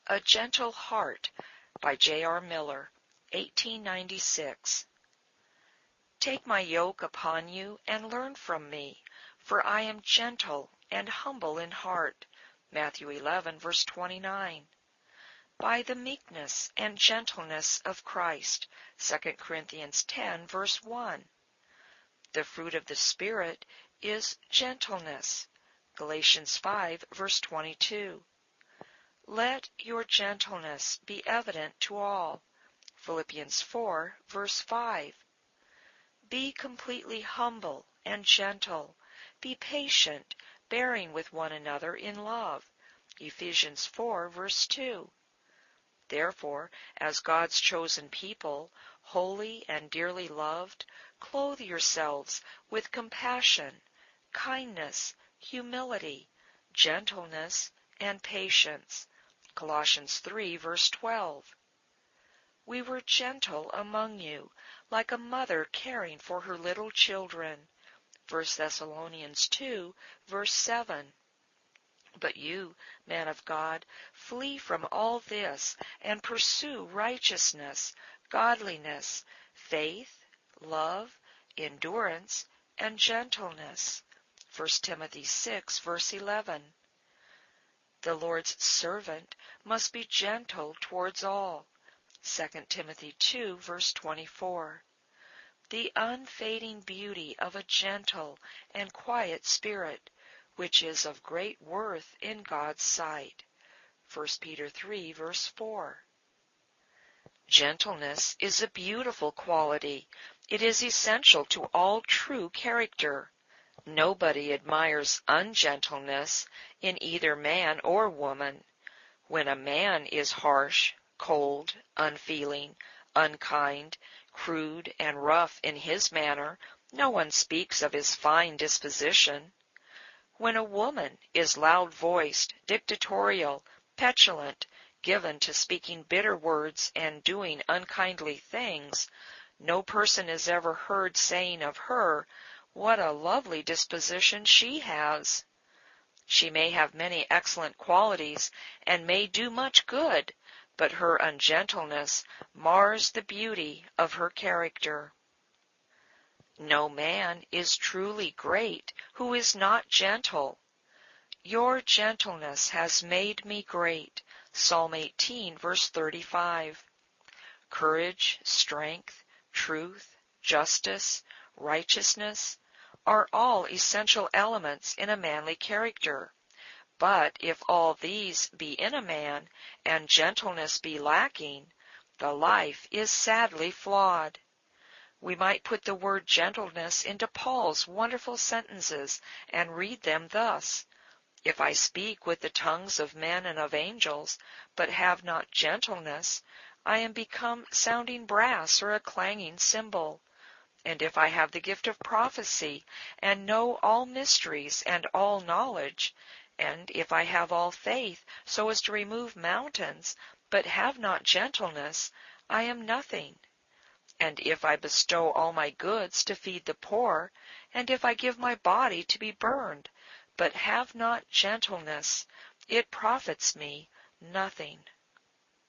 A Gentle Heart by J.R. Miller, 1896. Take my yoke upon you and learn from me, for I am gentle and humble in heart. Matthew 11, verse 29. By the meekness and gentleness of Christ. 2 Corinthians 10, verse 1. The fruit of the Spirit is gentleness. Galatians 5, verse 22. Let your gentleness be evident to all. Philippians 4, verse 5. Be completely humble and gentle. Be patient, bearing with one another in love. Ephesians 4, verse 2. Therefore, as God's chosen people, holy and dearly loved, clothe yourselves with compassion, kindness, humility, gentleness, and patience. Colossians 3, verse 12. We were gentle among you, like a mother caring for her little children. 1 Thessalonians 2, verse 7. But you, man of God, flee from all this and pursue righteousness, godliness, faith, love, endurance, and gentleness. 1 Timothy 6, verse 11. The Lord's servant must be gentle towards all. 2 Timothy 2, verse 24. The unfading beauty of a gentle and quiet spirit, which is of great worth in God's sight. 1 Peter 3, verse 4. Gentleness is a beautiful quality. It is essential to all true character. Nobody admires ungentleness in either man or woman. When a man is harsh, cold, unfeeling, unkind, crude, and rough in his manner, no one speaks of his fine disposition. When a woman is loud-voiced, dictatorial, petulant, given to speaking bitter words and doing unkindly things, no person is ever heard saying of her, "What a lovely disposition she has." She may have many excellent qualities and may do much good, but her ungentleness mars the beauty of her character. No man is truly great who is not gentle. Your gentleness has made me great. Psalm 18, verse 35. Courage, strength, truth, justice, righteousness are all essential elements in a manly character. But if all these be in a man, and gentleness be lacking, the life is sadly flawed. We might put the word gentleness into Paul's wonderful sentences and read them thus: If I speak with the tongues of men and of angels, but have not gentleness, I am become sounding brass or a clanging cymbal. And if I have the gift of prophecy, and know all mysteries and all knowledge, and if I have all faith so as to remove mountains, but have not gentleness, I am nothing. And if I bestow all my goods to feed the poor, and if I give my body to be burned, but have not gentleness, it profits me nothing.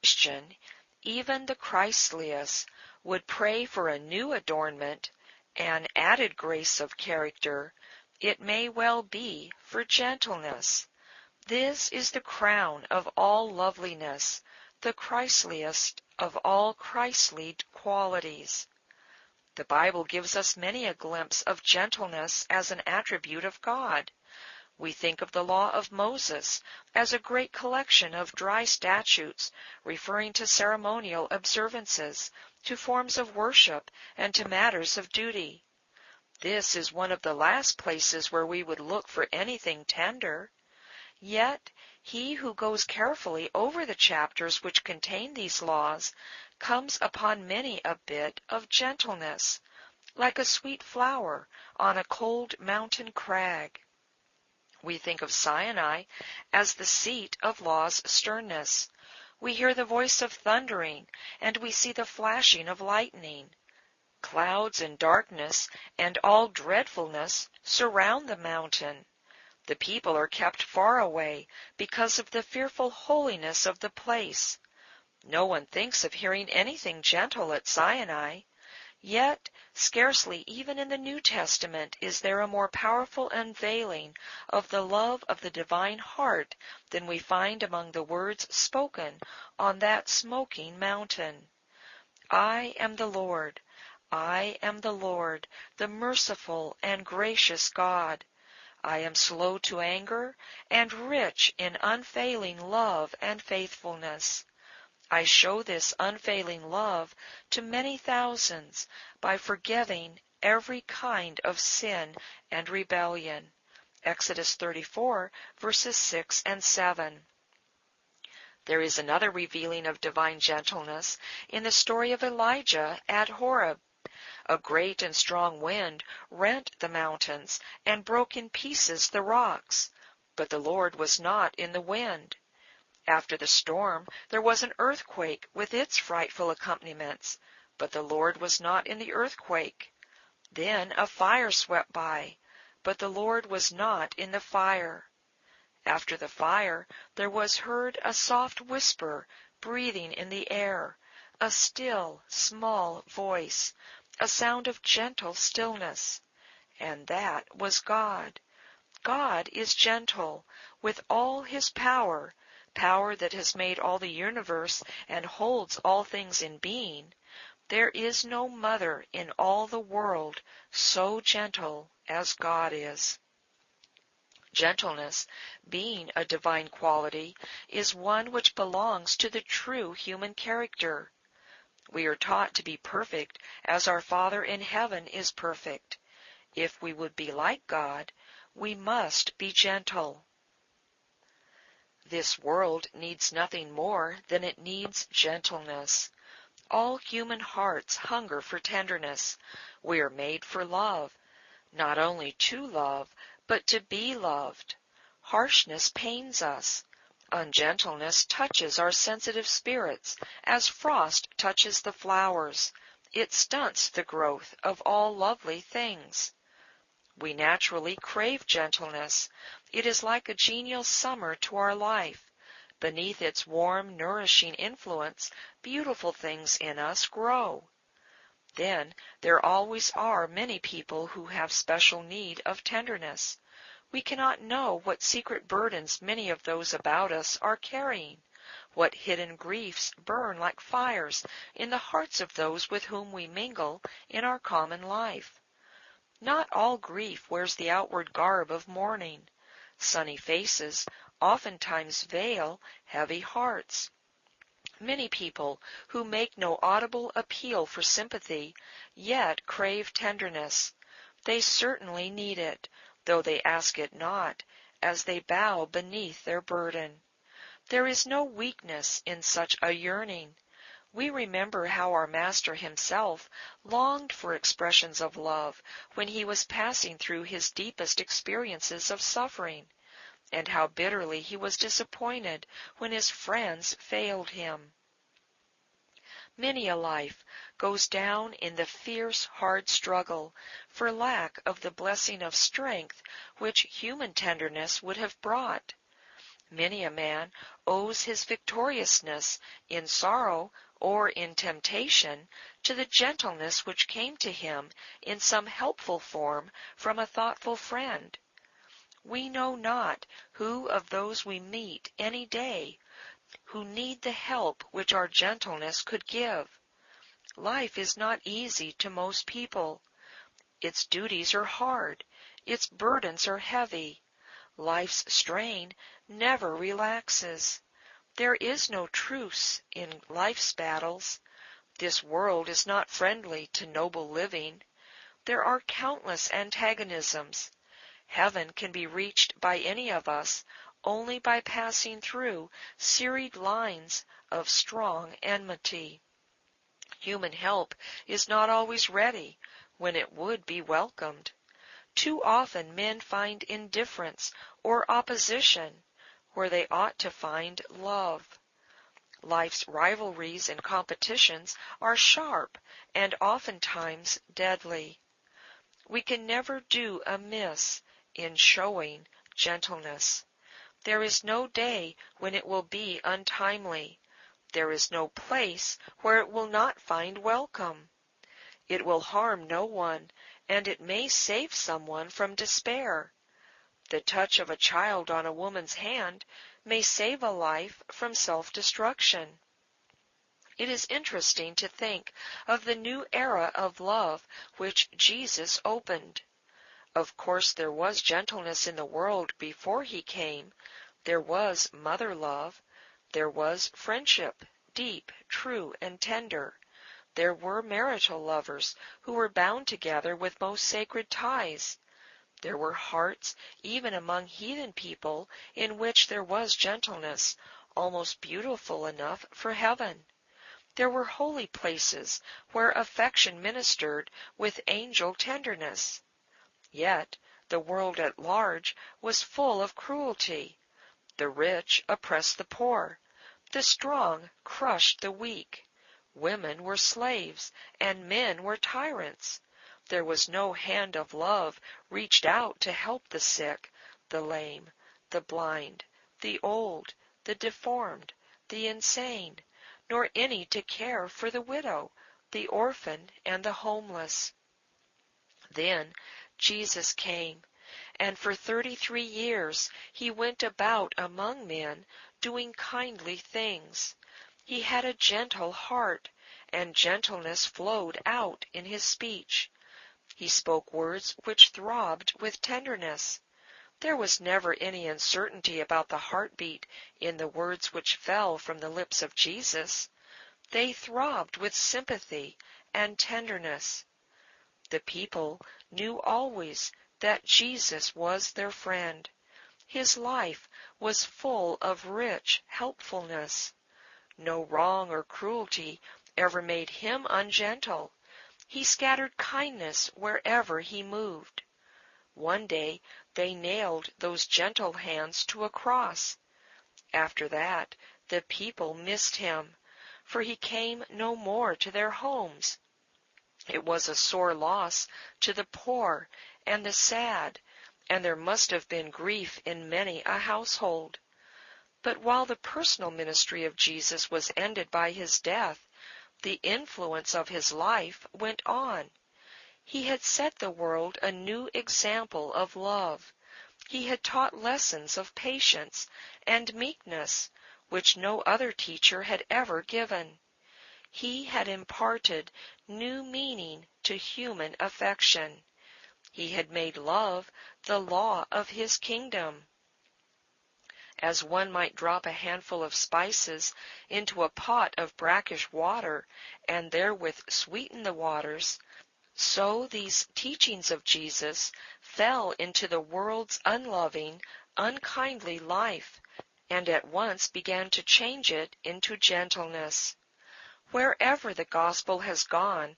Christian, even the Christliest, would pray for a new adornment, an added grace of character, it may well be for gentleness. This is the crown of all loveliness, the Christliest of all Christly qualities. The Bible gives us many a glimpse of gentleness as an attribute of God. We think of the law of Moses as a great collection of dry statutes referring to ceremonial observances, to forms of worship, and to matters of duty. This is one of the last places where we would look for anything tender. Yet he who goes carefully over the chapters which contain these laws comes upon many a bit of gentleness, like a sweet flower on a cold mountain crag. We think of Sinai as the seat of law's sternness. We hear the voice of thundering, and we see the flashing of lightning. Clouds and darkness and all dreadfulness surround the mountain. The people are kept far away because of the fearful holiness of the place. No one thinks of hearing anything gentle at Sinai. Yet, scarcely even in the New Testament is there a more powerful unveiling of the love of the divine heart than we find among the words spoken on that smoking mountain. I am the Lord, the merciful and gracious God. I am slow to anger and rich in unfailing love and faithfulness. I show this unfailing love to many thousands by forgiving every kind of sin and rebellion. Exodus 34, verses 6 and 7. There is another revealing of divine gentleness in the story of Elijah at Horeb. A great and strong wind rent the mountains and broke in pieces the rocks, but the Lord was not in the wind. After the storm, there was an earthquake with its frightful accompaniments, but the Lord was not in the earthquake. Then a fire swept by, but the Lord was not in the fire. After the fire, there was heard a soft whisper breathing in the air, a still, small voice, a sound of gentle stillness. And that was God. God is gentle, with all his power that has made all the universe and holds all things in being. There is no mother in all the world so gentle as God is. Gentleness, being a divine quality, is one which belongs to the true human character. We are taught to be perfect as our Father in heaven is perfect. If we would be like God, we must be gentle. This world needs nothing more than it needs gentleness. All human hearts hunger for tenderness. We are made for love, not only to love, but to be loved. Harshness pains us. Ungentleness touches our sensitive spirits as frost touches the flowers. It stunts the growth of all lovely things. We naturally crave gentleness. It is like a genial summer to our life. Beneath its warm, nourishing influence, beautiful things in us grow. Then there always are many people who have special need of tenderness. We cannot know what secret burdens many of those about us are carrying, what hidden griefs burn like fires in the hearts of those with whom we mingle in our common life. Not all grief wears the outward garb of mourning. Sunny faces oftentimes veil heavy hearts. Many people who make no audible appeal for sympathy yet crave tenderness. They certainly need it, though they ask it not, as they bow beneath their burden. There is no weakness in such a yearning. We remember how our Master himself longed for expressions of love when he was passing through his deepest experiences of suffering, and how bitterly he was disappointed when his friends failed him. Many a life goes down in the fierce, hard struggle for lack of the blessing of strength which human tenderness would have brought. Many a man owes his victoriousness in sorrow or in temptation to the gentleness which came to him in some helpful form from a thoughtful friend. We know not who of those we meet any day who need the help which our gentleness could give. Life is not easy to most people. Its duties are hard, its burdens are heavy. Life's strain never relaxes. There is no truce in life's battles. This world is not friendly to noble living. There are countless antagonisms. Heaven can be reached by any of us only by passing through serried lines of strong enmity. Human help is not always ready when it would be welcomed. Too often men find indifference or opposition where they ought to find love. Life's rivalries and competitions are sharp and oftentimes deadly. We can never do amiss in showing gentleness. There is no day when it will be untimely. There is no place where it will not find welcome. It will harm no one, and it may save someone from despair. The touch of a child on a woman's hand may save a life from self-destruction. It is interesting to think of the new era of love which Jesus opened. Of course there was gentleness in the world before he came. There was mother love. There was friendship, deep, true, and tender. There were marital lovers who were bound together with most sacred ties. There were hearts, even among heathen people, in which there was gentleness, almost beautiful enough for heaven. There were holy places where affection ministered with angel tenderness. Yet the world at large was full of cruelty. The rich oppressed the poor. The strong crushed the weak. Women were slaves, and men were tyrants. There was no hand of love reached out to help the sick, the lame, the blind, the old, the deformed, the insane, nor any to care for the widow, the orphan, and the homeless. Then Jesus came, and for 33 years he went about among men doing kindly things. He had a gentle heart, and gentleness flowed out in his speech. He spoke words which throbbed with tenderness. There was never any uncertainty about the heartbeat in the words which fell from the lips of Jesus. They throbbed with sympathy and tenderness. The people knew always that Jesus was their friend. His life was full of rich helpfulness. No wrong or cruelty ever made him ungentle. He scattered kindness wherever he moved. One day they nailed those gentle hands to a cross. After that the people missed him, for he came no more to their homes. It was a sore loss to the poor and the sad, and there must have been grief in many a household. But while the personal ministry of Jesus was ended by his death, the influence of his life went on. He had set the world a new example of love. He had taught lessons of patience and meekness, which no other teacher had ever given. He had imparted new meaning to human affection. He had made love the law of his kingdom. As one might drop a handful of spices into a pot of brackish water and therewith sweeten the waters, so these teachings of Jesus fell into the world's unloving, unkindly life, and at once began to change it into gentleness. Wherever the gospel has gone,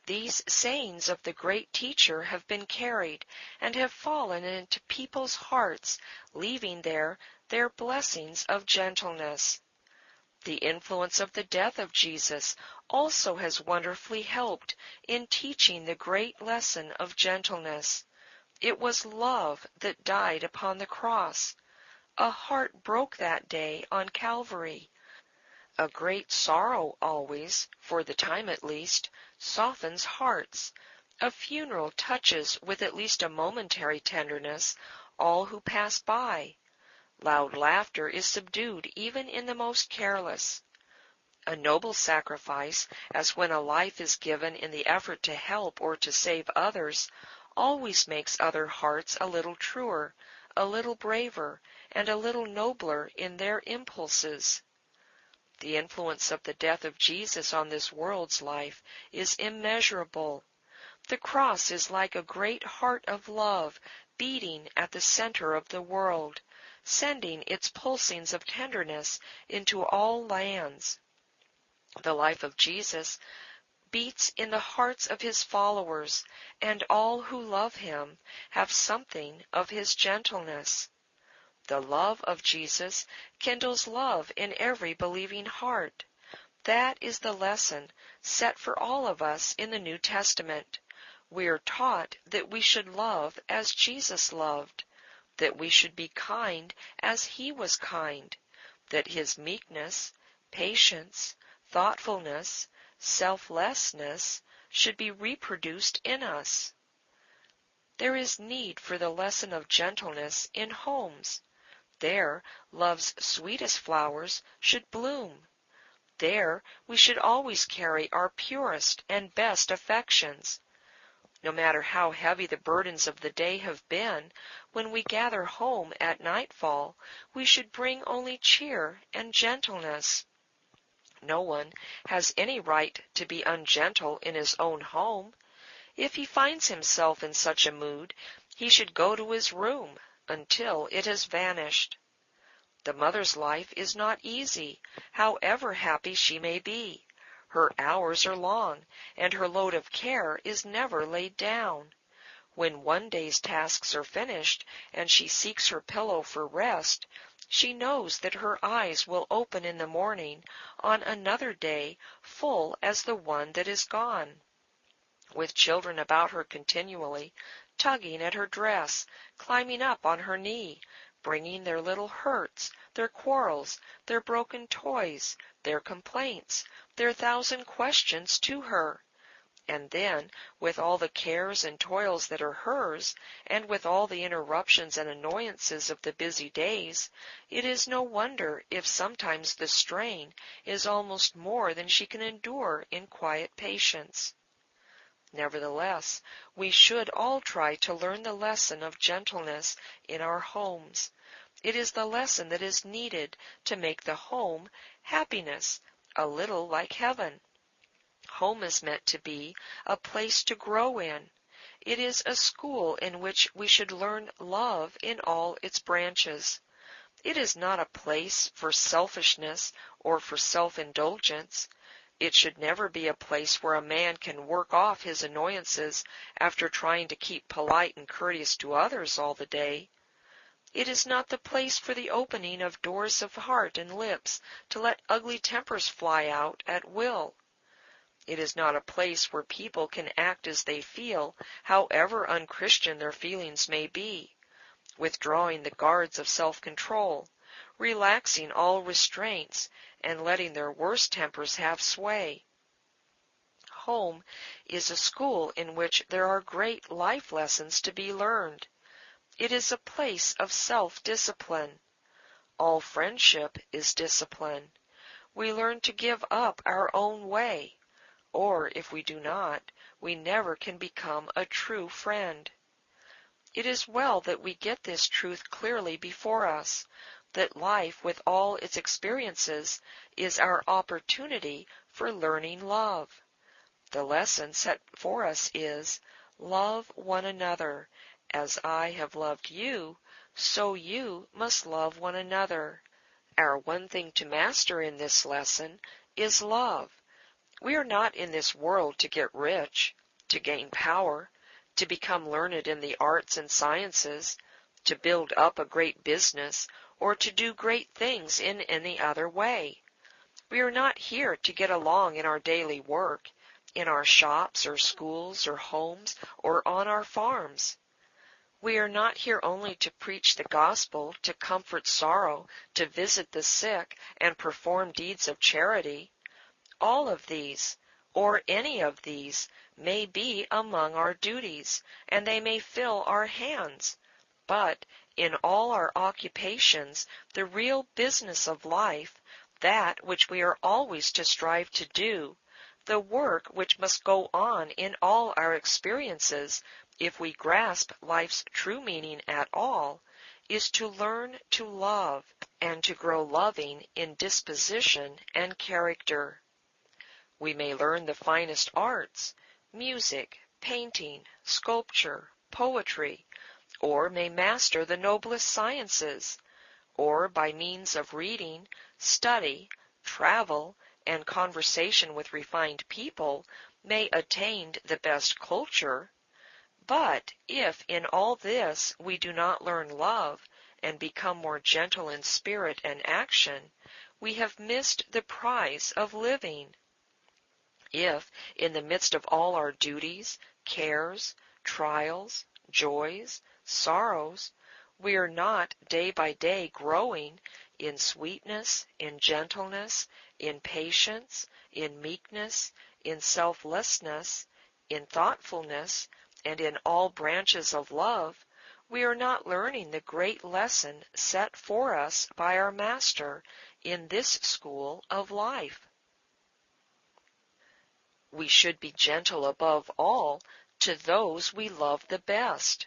these sayings of the great teacher have been carried and have fallen into people's hearts, leaving there their blessings of gentleness. The influence of the death of Jesus also has wonderfully helped in teaching the great lesson of gentleness. It was love that died upon the cross. A heart broke that day on Calvary. A great sorrow always, for the time at least, softens hearts. A funeral touches with at least a momentary tenderness all who pass by. Loud laughter is subdued even in the most careless. A noble sacrifice, as when a life is given in the effort to help or to save others, always makes other hearts a little truer, a little braver, and a little nobler in their impulses. The influence of the death of Jesus on this world's life is immeasurable. The cross is like a great heart of love beating at the center of the world, sending its pulsings of tenderness into all lands. The life of Jesus beats in the hearts of his followers, and all who love him have something of his gentleness. The love of Jesus kindles love in every believing heart. That is the lesson set for all of us in the New Testament. We are taught that we should love as Jesus loved. that we should be kind as he was kind, that his meekness, patience, thoughtfulness, selflessness should be reproduced in us. There is need for the lesson of gentleness in homes. There love's sweetest flowers should bloom. There we should always carry our purest and best affections. No matter how heavy the burdens of the day have been, when we gather home at nightfall, we should bring only cheer and gentleness. No one has any right to be ungentle in his own home. If he finds himself in such a mood, he should go to his room until it has vanished. The mother's life is not easy, however happy she may be. Her hours are long, and her load of care is never laid down. When one day's tasks are finished, and she seeks her pillow for rest, she knows that her eyes will open in the morning on another day full as the one that is gone. With children about her continually, tugging at her dress, climbing up on her knee, bringing their little hurts, their quarrels, their broken toys, their complaints, their 1,000 questions to her. And then, with all the cares and toils that are hers, and with all the interruptions and annoyances of the busy days, it is no wonder if sometimes the strain is almost more than she can endure in quiet patience. Nevertheless, we should all try to learn the lesson of gentleness in our homes. It is the lesson that is needed to make the home happiness, a little like heaven. Home is meant to be a place to grow in. It is a school in which we should learn love in all its branches. It is not a place for selfishness or for self-indulgence. It should never be a place where a man can work off his annoyances after trying to keep polite and courteous to others all the day. It is not the place for the opening of doors of heart and lips to let ugly tempers fly out at will. It is not a place where people can act as they feel, however unchristian their feelings may be, withdrawing the guards of self-control, relaxing all restraints, and letting their worst tempers have sway. Home is a school in which there are great life lessons to be learned. It is a place of self-discipline. All friendship is discipline. We learn to give up our own way, or if we do not, we never can become a true friend. It is well that we get this truth clearly before us, that life with all its experiences is our opportunity for learning love. The lesson set for us is, love one another. As I have loved you, so you must love one another. Our one thing to master in this lesson is love. We are not in this world to get rich, to gain power, to become learned in the arts and sciences, to build up a great business, or to do great things in any other way. We are not here to get along in our daily work, in our shops or schools or homes or on our farms. We are not here only to preach the gospel, to comfort sorrow, to visit the sick, and perform deeds of charity. All of these, or any of these, may be among our duties, and they may fill our hands. But in all our occupations, the real business of life, that which we are always to strive to do, the work which must go on in all our experiences, if we grasp life's true meaning at all, is to learn to love and to grow loving in disposition and character. We may learn the finest arts, music, painting, sculpture, poetry, or may master the noblest sciences, or by means of reading, study, travel, and conversation with refined people, may attain the best culture. But if in all this we do not learn love and become more gentle in spirit and action, we have missed the prize of living. If, in the midst of all our duties, cares, trials, joys, sorrows, We are not day by day growing in sweetness, in gentleness, in patience, in meekness, in selflessness, in thoughtfulness, and in all branches of love. We are not learning the great lesson set for us by our Master in this school of life. We should be gentle above all to those we love the best.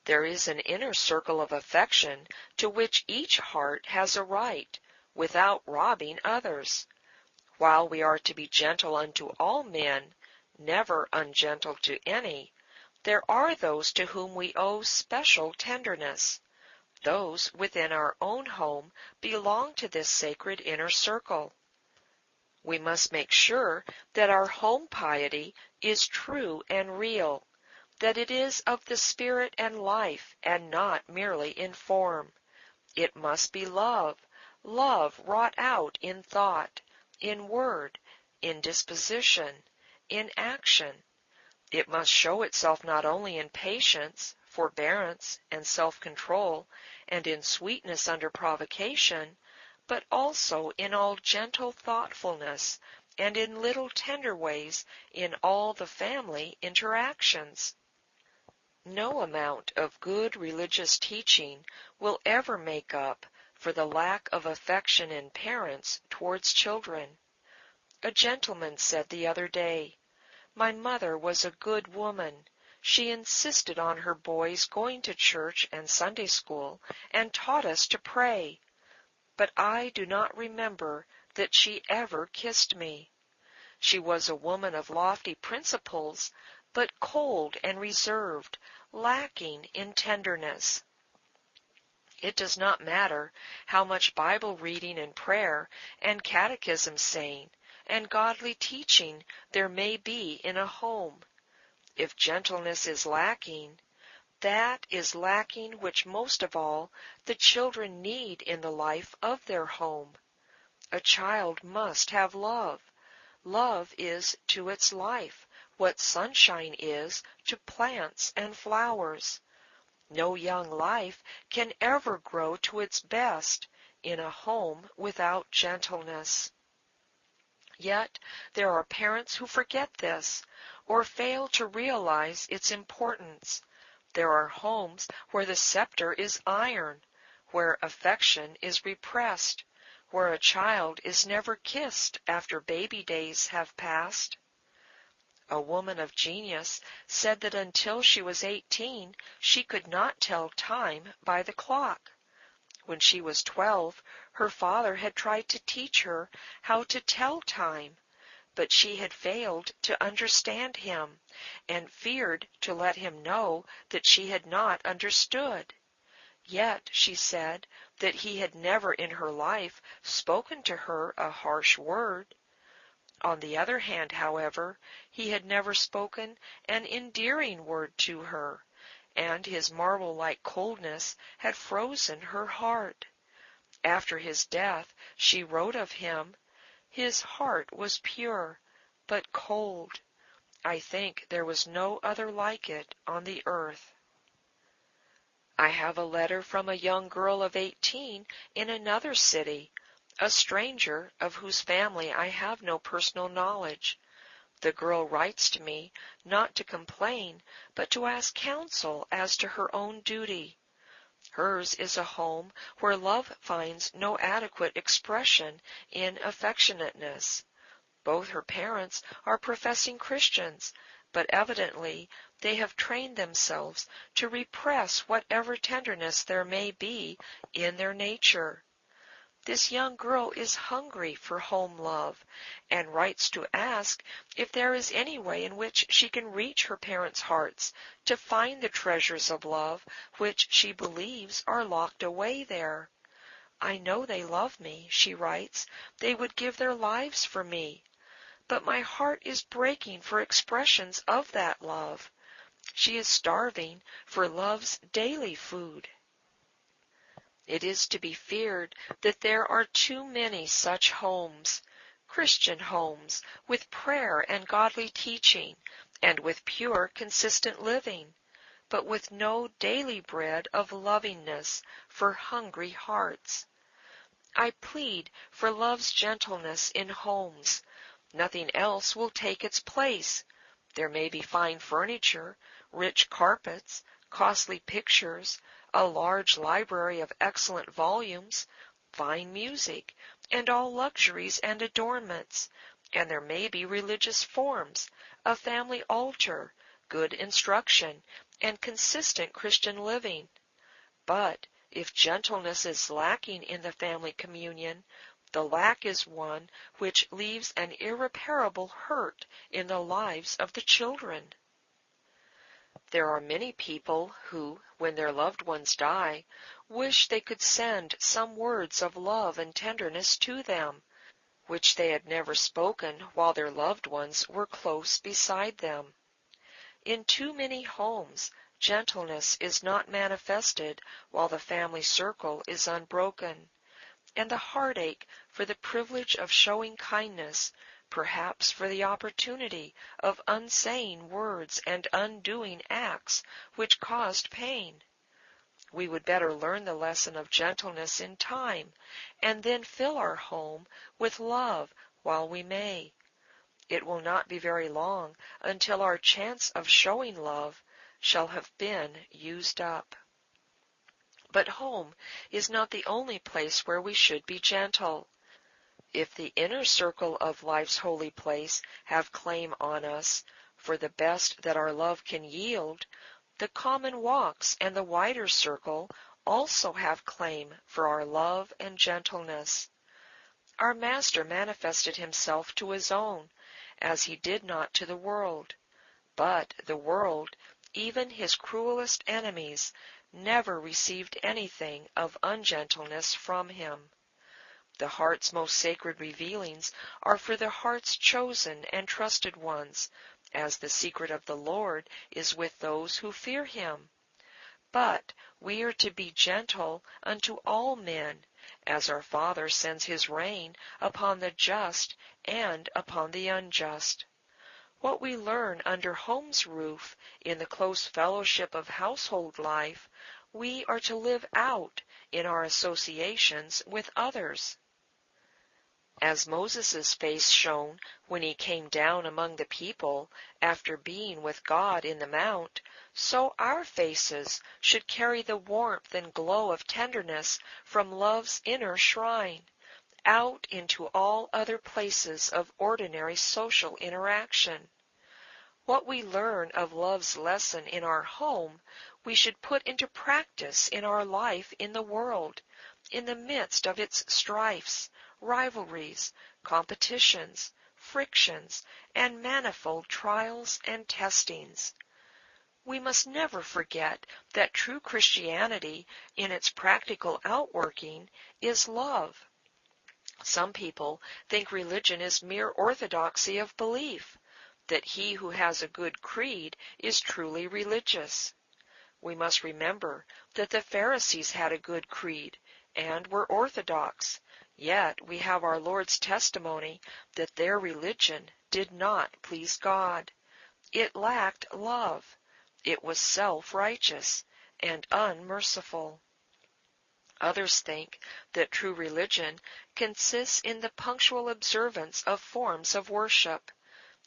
There is an inner circle of affection to which each heart has a right, without robbing others. While we are to be gentle unto all men, never ungentle to any, there are those to whom we owe special tenderness. Those within our own home belong to this sacred inner circle. We must make sure that our home piety is true and real, that it is of the spirit and life and not merely in form. It must be love, love wrought out in thought, in word, in disposition, in action. It must show itself not only in patience, forbearance, and self-control, and in sweetness under provocation, but also in all gentle thoughtfulness and in little tender ways in all the family interactions. No amount of good religious teaching will ever make up for the lack of affection in parents towards children. A gentleman said the other day, "My mother was a good woman. She insisted on her boys going to church and Sunday school and taught us to pray. But I do not remember that she ever kissed me. She was a woman of lofty principles, but cold and reserved, lacking in tenderness." It does not matter how much Bible reading and prayer and catechism saying and godly teaching there may be in a home. If gentleness is lacking, that is lacking which most of all the children need in the life of their home. A child must have love. Love is to its life what sunshine is to plants and flowers. No young life can ever grow to its best in a home without gentleness. Yet there are parents who forget this, or fail to realize its importance. There are homes where the scepter is iron, where affection is repressed, where a child is never kissed after baby days have passed. A woman of genius said that until she was 18 she could not tell time by the clock. When she was 12, her father had tried to teach her how to tell time, but she had failed to understand him and feared to let him know that she had not understood. Yet she said that he had never in her life spoken to her a harsh word. On the other hand, however, he had never spoken an endearing word to her, and his marble-like coldness had frozen her heart. After his death, she wrote of him, "His heart was pure, but cold. I think there was no other like it on the earth." I have a letter from a young girl of 18 in another city, a stranger of whose family I have no personal knowledge. The girl writes to me, not to complain, but to ask counsel as to her own duty. Hers is a home where love finds no adequate expression in affectionateness. Both her parents are professing Christians, but evidently they have trained themselves to repress whatever tenderness there may be in their nature. This young girl is hungry for home love, and writes to ask if there is any way in which she can reach her parents' hearts to find the treasures of love which she believes are locked away there. "I know they love me," she writes. "They would give their lives for me. But my heart is breaking for expressions of that love. She is starving for love's daily food." It is to be feared that there are too many such homes, Christian homes, with prayer and godly teaching, and with pure, consistent living. but with no daily bread of lovingness for hungry hearts. I plead for love's gentleness in homes. Nothing else will take its place. There may be fine furniture, rich carpets, costly pictures, a large library of excellent volumes, fine music, and all luxuries and adornments, and there may be religious forms, a family altar, good instruction, and consistent Christian living. But if gentleness is lacking in the family communion, the lack is one which leaves an irreparable hurt in the lives of the children. There are many people who, when their loved ones die, wish they could send some words of love and tenderness to them, which they had never spoken while their loved ones were close beside them. In too many homes, gentleness is not manifested while the family circle is unbroken, and the heartache for the privilege of showing kindness, perhaps for the opportunity of unsaying words and undoing acts which caused pain. We would better learn the lesson of gentleness in time, and then fill our home with love while we may. It will not be very long until our chance of showing love shall have been used up. But home is not the only place where we should be gentle. If the inner circle of life's holy place have claim on us for the best that our love can yield, the common walks and the wider circle also have claim for our love and gentleness. Our Master manifested himself to his own, as he did not to the world. But the world, even his cruelest enemies, never received anything of ungentleness from him. The heart's most sacred revealings are for the heart's chosen and trusted ones, as the secret of the Lord is with those who fear him. But we are to be gentle unto all men, as our Father sends his rain upon the just and upon the unjust. What we learn under home's roof in the close fellowship of household life, we are to live out in our associations with others. As Moses' face shone when he came down among the people after being with God in the mount, so our faces should carry the warmth and glow of tenderness from love's inner shrine, out into all other places of ordinary social interaction. What we learn of love's lesson in our home, we should put into practice in our life in the world, in the midst of its strifes, rivalries, competitions, frictions, and manifold trials and testings. We must never forget that true Christianity, in its practical outworking, is love. Some people think religion is mere orthodoxy of belief, that he who has a good creed is truly religious. We must remember that the Pharisees had a good creed and were orthodox, yet we have our Lord's testimony that their religion did not please God. It lacked love. It was self-righteous and unmerciful. Others think that true religion consists in the punctual observance of forms of worship.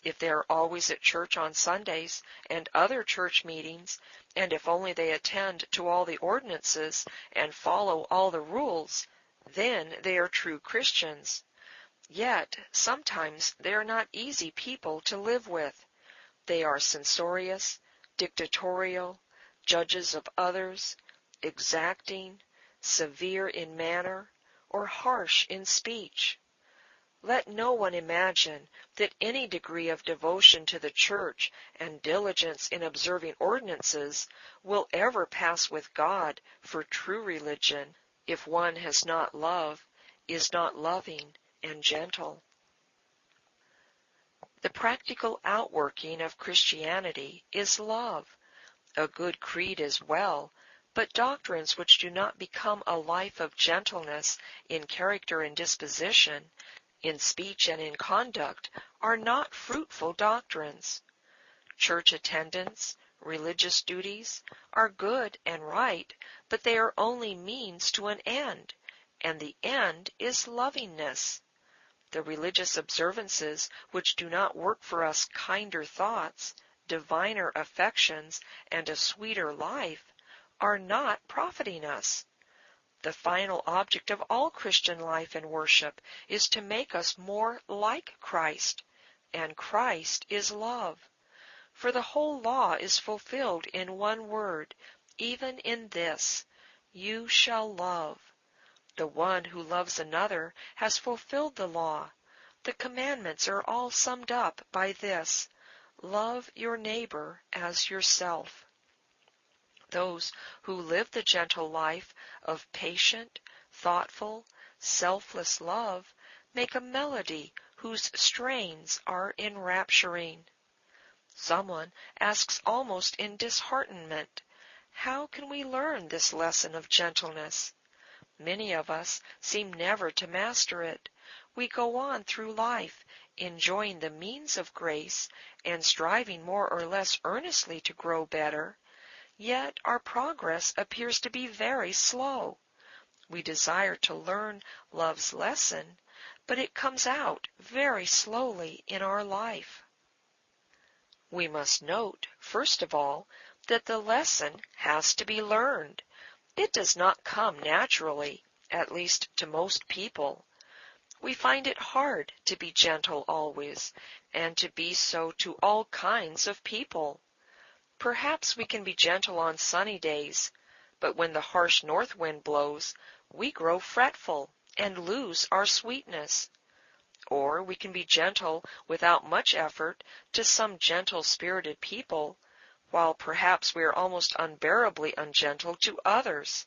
If they are always at church on Sundays and other church meetings, and if only they attend to all the ordinances and follow all the rules, then they are true Christians. Yet sometimes they are not easy people to live with. They are censorious, dictatorial, judges of others, exacting, severe in manner, or harsh in speech. Let no one imagine that any degree of devotion to the church and diligence in observing ordinances will ever pass with God for true religion if one has not love, is not loving and gentle. The practical outworking of Christianity is love. A good creed is well, but doctrines which do not become a life of gentleness in character and disposition, in speech and in conduct, are not fruitful doctrines. Church attendance, Religious duties are good and right, but they are only means to an end, and the end is lovingness. The religious observances which do not work for us kinder thoughts, diviner affections, and a sweeter life, are not profiting us. The final object of all Christian life and worship is to make us more like Christ, and Christ is love. For the whole law is fulfilled in one word, even in this, you shall love. The one who loves another has fulfilled the law. The commandments are all summed up by this, love your neighbor as yourself. Those who live the gentle life of patient, thoughtful, selfless love make a melody whose strains are enrapturing. Someone asks almost in disheartenment, how can we learn this lesson of gentleness? Many of us seem never to master it. We go on through life, enjoying the means of grace and striving more or less earnestly to grow better, yet our progress appears to be very slow. We desire to learn love's lesson, but it comes out very slowly in our life. We must note, first of all, that the lesson has to be learned. It does not come naturally, at least to most people. We find it hard to be gentle always, and to be so to all kinds of people. Perhaps we can be gentle on sunny days, but when the harsh north wind blows, we grow fretful and lose our sweetness. Or we can be gentle without much effort to some gentle-spirited people, while perhaps we are almost unbearably ungentle to others.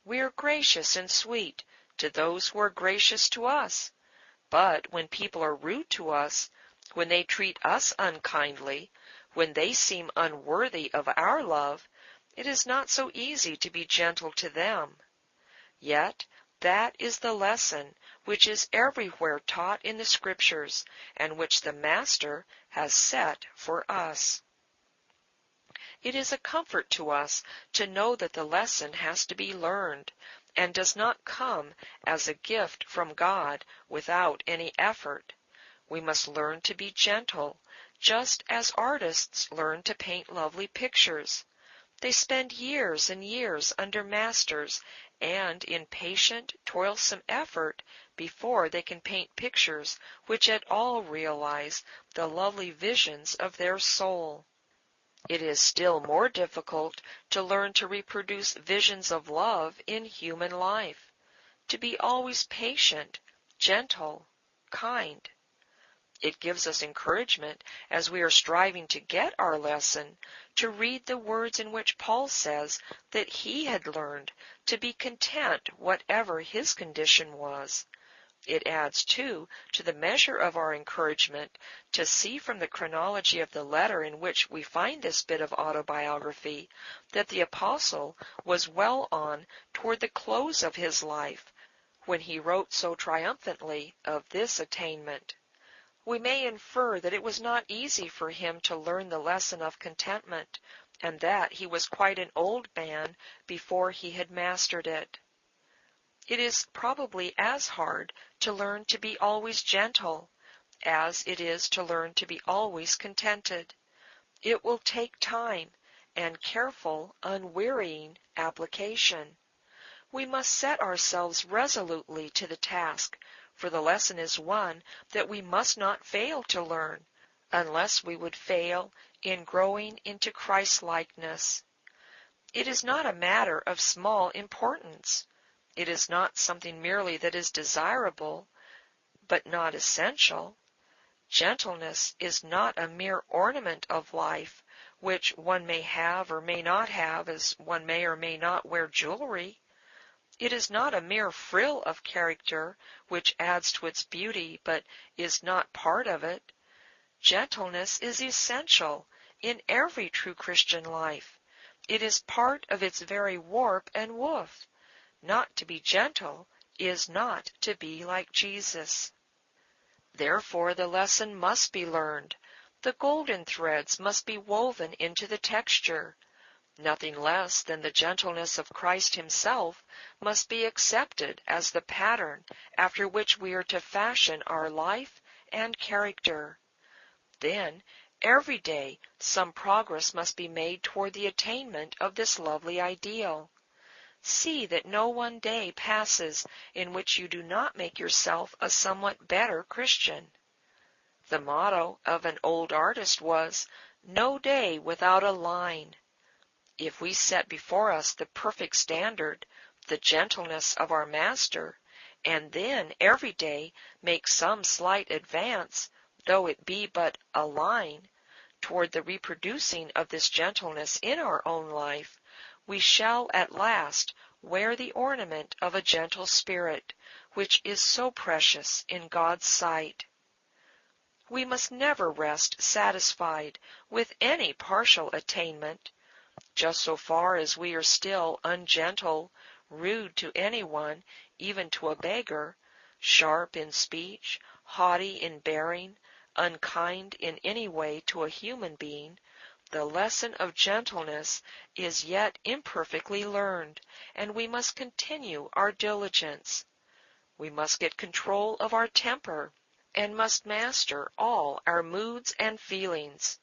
We are gracious and sweet to those who are gracious to us, but when people are rude to us, when they treat us unkindly, when they seem unworthy of our love, it is not so easy to be gentle to them. Yet that is the lesson which is everywhere taught in the Scriptures, and which the Master has set for us. It is a comfort to us to know that the lesson has to be learned, and does not come as a gift from God without any effort. We must learn to be gentle, just as artists learn to paint lovely pictures. They spend years and years under masters and in patient, toilsome effort before they can paint pictures which at all realize the lovely visions of their soul. It is still more difficult to learn to reproduce visions of love in human life, to be always patient, gentle, kind. It gives us encouragement as we are striving to get our lesson, to read the words in which Paul says that he had learned to be content whatever his condition was. It adds, too, to the measure of our encouragement to see from the chronology of the letter in which we find this bit of autobiography that the apostle was well on toward the close of his life when he wrote so triumphantly of this attainment. We may infer that it was not easy for him to learn the lesson of contentment, and that he was quite an old man before he had mastered it. It is probably as hard to learn to be always gentle as it is to learn to be always contented. It will take time and careful, unwearying application. We must set ourselves resolutely to the task, for the lesson is one that we must not fail to learn, unless we would fail in growing into Christ-likeness. It is not a matter of small importance. It is not something merely that is desirable, but not essential. Gentleness is not a mere ornament of life, which one may have or may not have, as one may or may not wear jewelry. It is not a mere frill of character which adds to its beauty, but is not part of it. Gentleness is essential in every true Christian life. It is part of its very warp and woof. Not to be gentle is not to be like Jesus. Therefore the lesson must be learned. The golden threads must be woven into the texture. Nothing less than the gentleness of Christ himself must be accepted as the pattern after which we are to fashion our life and character. Then, every day, some progress must be made toward the attainment of this lovely ideal. See that no one day passes in which you do not make yourself a somewhat better Christian. The motto of an old artist was, "No day without a line." If we set before us the perfect standard, the gentleness of our Master, and then every day make some slight advance, though it be but a line, toward the reproducing of this gentleness in our own life, we shall at last wear the ornament of a gentle spirit, which is so precious in God's sight. We must never rest satisfied with any partial attainment. Just so far as we are still ungentle, rude to anyone, even to a beggar, sharp in speech, haughty in bearing, unkind in any way to a human being, the lesson of gentleness is yet imperfectly learned, and we must continue our diligence. We must get control of our temper, and must master all our moods and feelings.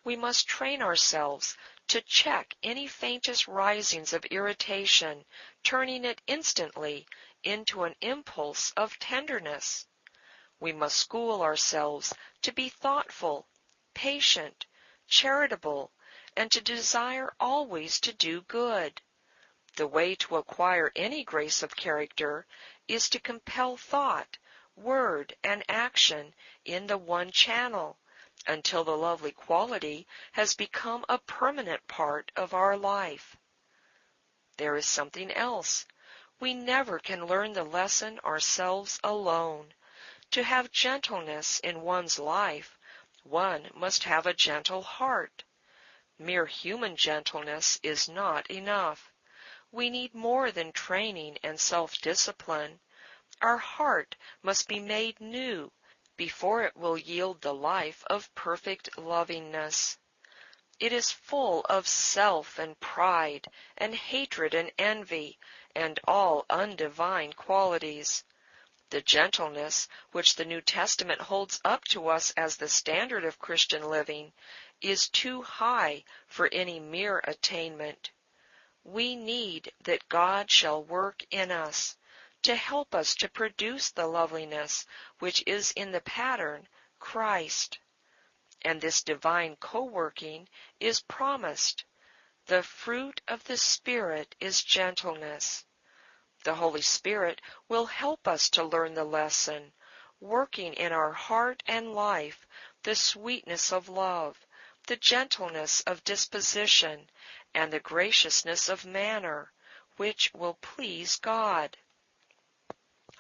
We must train ourselves to check any faintest risings of irritation, turning it instantly into an impulse of tenderness. We must school ourselves to be thoughtful, patient, charitable, and to desire always to do good. The way to acquire any grace of character is to compel thought, word, and action in the one channel, until the lovely quality has become a permanent part of our life. There is something else. We never can learn the lesson ourselves alone. To have gentleness in one's life, one must have a gentle heart. Mere human gentleness is not enough. We need more than training and self-discipline. Our heart must be made new before it will yield the life of perfect lovingness. It is full of self and pride and hatred and envy and all undivine qualities. The gentleness which the New Testament holds up to us as the standard of Christian living is too high for any mere attainment. We need that God shall work in us to help us to produce the loveliness which is in the pattern, Christ. And this divine co-working is promised. The fruit of the Spirit is gentleness. The Holy Spirit will help us to learn the lesson, working in our heart and life the sweetness of love, the gentleness of disposition, and the graciousness of manner, which will please God.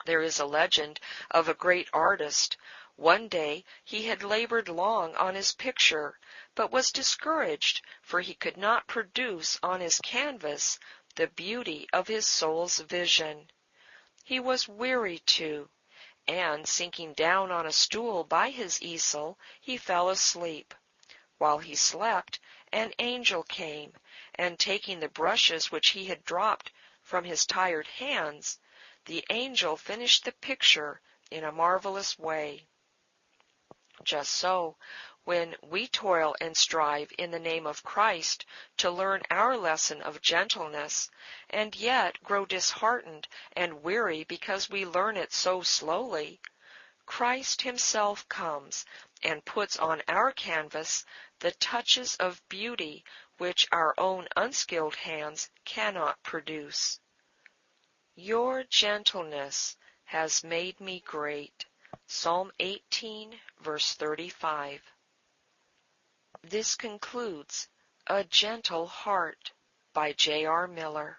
There is a legend of a great artist. One day he had labored long on his picture, but was discouraged, for he could not produce on his canvas the beauty of his soul's vision. He was weary too, and sinking down on a stool by his easel, he fell asleep. While he slept, an angel came, and taking the brushes which he had dropped from his tired hands, the angel finished the picture in a marvelous way. Just so, when we toil and strive in the name of Christ to learn our lesson of gentleness, and yet grow disheartened and weary because we learn it so slowly, Christ himself comes and puts on our canvas the touches of beauty which our own unskilled hands cannot produce. Your gentleness has made me great. Psalm 18, verse 35. This concludes A Gentle Heart by J.R. Miller.